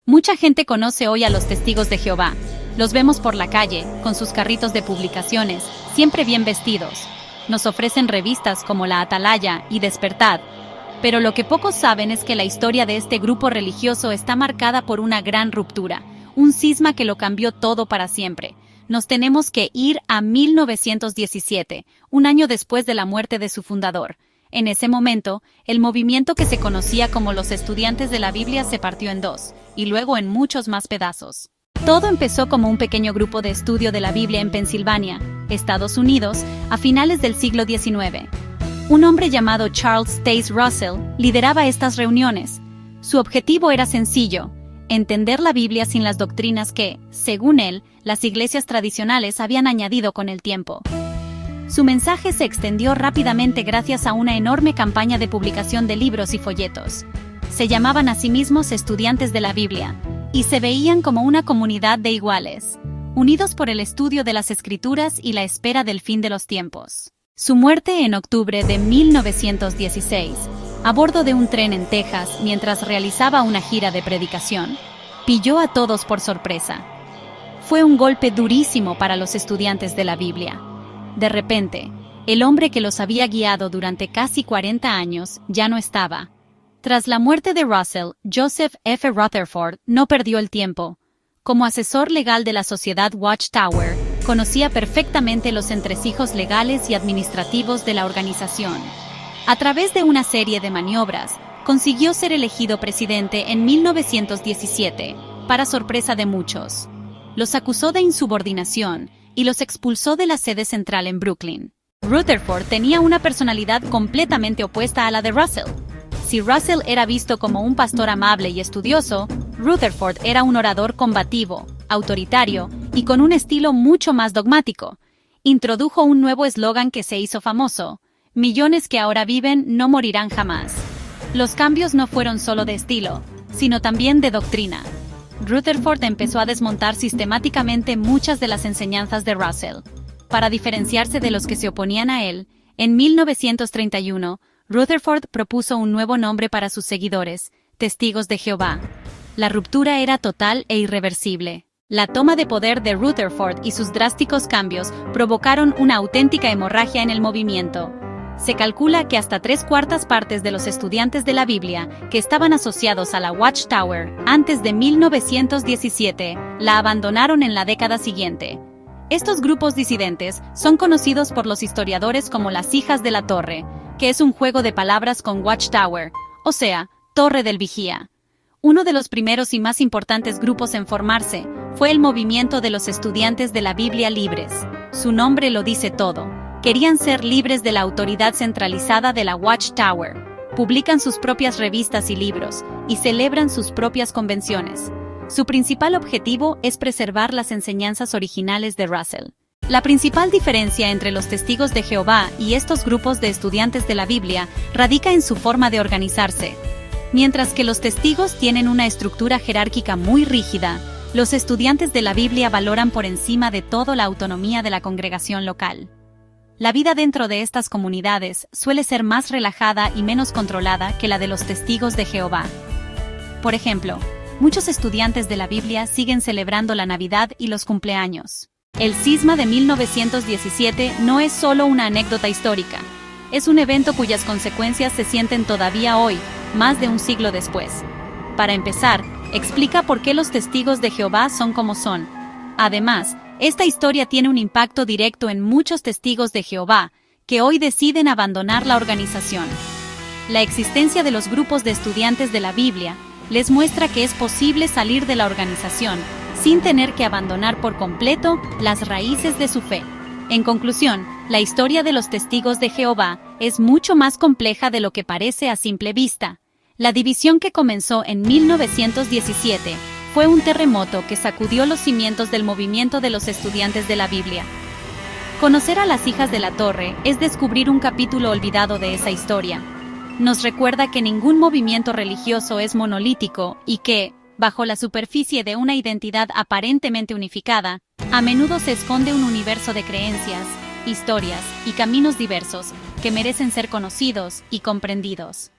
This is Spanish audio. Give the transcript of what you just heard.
Mucha gente conoce hoy a los Testigos de Jehová. Los vemos por la calle, con sus carritos de publicaciones, siempre bien vestidos. Nos ofrecen revistas como La Atalaya y Despertad. Pero lo que pocos saben es que la historia de este grupo religioso está marcada por una gran ruptura, un cisma que lo cambió todo para siempre. Nos tenemos que ir a 1917, un año después de la muerte de su fundador. En ese momento, el movimiento que se conocía como los Estudiantes de la Biblia se partió en dos, y luego en muchos más pedazos. Todo empezó como un pequeño grupo de estudio de la Biblia en Pensilvania, Estados Unidos, a finales del siglo XIX. Un hombre llamado Charles Taze Russell lideraba estas reuniones. Su objetivo era sencillo: entender la Biblia sin las doctrinas que, según él, las iglesias tradicionales habían añadido con el tiempo. Su mensaje se extendió rápidamente gracias a una enorme campaña de publicación de libros y folletos. Se llamaban a sí mismos Estudiantes de la Biblia, y se veían como una comunidad de iguales, unidos por el estudio de las Escrituras y la espera del fin de los tiempos. Su muerte en octubre de 1916, a bordo de un tren en Texas mientras realizaba una gira de predicación, pilló a todos por sorpresa. Fue un golpe durísimo para los estudiantes de la Biblia. De repente, el hombre que los había guiado durante casi 40 años ya no estaba. Tras la muerte de Russell, Joseph F. Rutherford no perdió el tiempo. Como asesor legal de la sociedad Watchtower, conocía perfectamente los entresijos legales y administrativos de la organización. A través de una serie de maniobras, consiguió ser elegido presidente en 1917, para sorpresa de muchos. Los acusó de insubordinación y los expulsó de la sede central en Brooklyn. Rutherford tenía una personalidad completamente opuesta a la de Russell. Si Russell era visto como un pastor amable y estudioso, Rutherford era un orador combativo, autoritario y con un estilo mucho más dogmático. Introdujo un nuevo eslogan que se hizo famoso: millones que ahora viven no morirán jamás. Los cambios no fueron solo de estilo, sino también de doctrina. Rutherford empezó a desmontar sistemáticamente muchas de las enseñanzas de Russell. Para diferenciarse de los que se oponían a él, en 1931, Rutherford propuso un nuevo nombre para sus seguidores: Testigos de Jehová. La ruptura era total e irreversible. La toma de poder de Rutherford y sus drásticos cambios provocaron una auténtica hemorragia en el movimiento. Se calcula que hasta 3/4 partes de los estudiantes de la Biblia que estaban asociados a la Watchtower antes de 1917 la abandonaron en la década siguiente. Estos grupos disidentes son conocidos por los historiadores como las Hijas de la Torre, que es un juego de palabras con Watchtower, o sea, Torre del Vigía. Uno de los primeros y más importantes grupos en formarse fue el movimiento de los Estudiantes de la Biblia Libres. Su nombre lo dice todo. Querían ser libres de la autoridad centralizada de la Watchtower. Publican sus propias revistas y libros, y celebran sus propias convenciones. Su principal objetivo es preservar las enseñanzas originales de Russell. La principal diferencia entre los Testigos de Jehová y estos grupos de estudiantes de la Biblia radica en su forma de organizarse. Mientras que los testigos tienen una estructura jerárquica muy rígida, los estudiantes de la Biblia valoran por encima de todo la autonomía de la congregación local. La vida dentro de estas comunidades suele ser más relajada y menos controlada que la de los Testigos de Jehová. Por ejemplo, muchos estudiantes de la Biblia siguen celebrando la Navidad y los cumpleaños. El cisma de 1917 no es solo una anécdota histórica, es un evento cuyas consecuencias se sienten todavía hoy, más de un siglo después. Para empezar, explica por qué los Testigos de Jehová son como son. Además, esta historia tiene un impacto directo en muchos Testigos de Jehová, que hoy deciden abandonar la organización. La existencia de los grupos de estudiantes de la Biblia les muestra que es posible salir de la organización sin tener que abandonar por completo las raíces de su fe. En conclusión, la historia de los Testigos de Jehová es mucho más compleja de lo que parece a simple vista. La división que comenzó en 1917 fue un terremoto que sacudió los cimientos del movimiento de los estudiantes de la Biblia. Conocer a las Hijas de la Torre es descubrir un capítulo olvidado de esa historia. Nos recuerda que ningún movimiento religioso es monolítico y que, bajo la superficie de una identidad aparentemente unificada, a menudo se esconde un universo de creencias, historias y caminos diversos que merecen ser conocidos y comprendidos.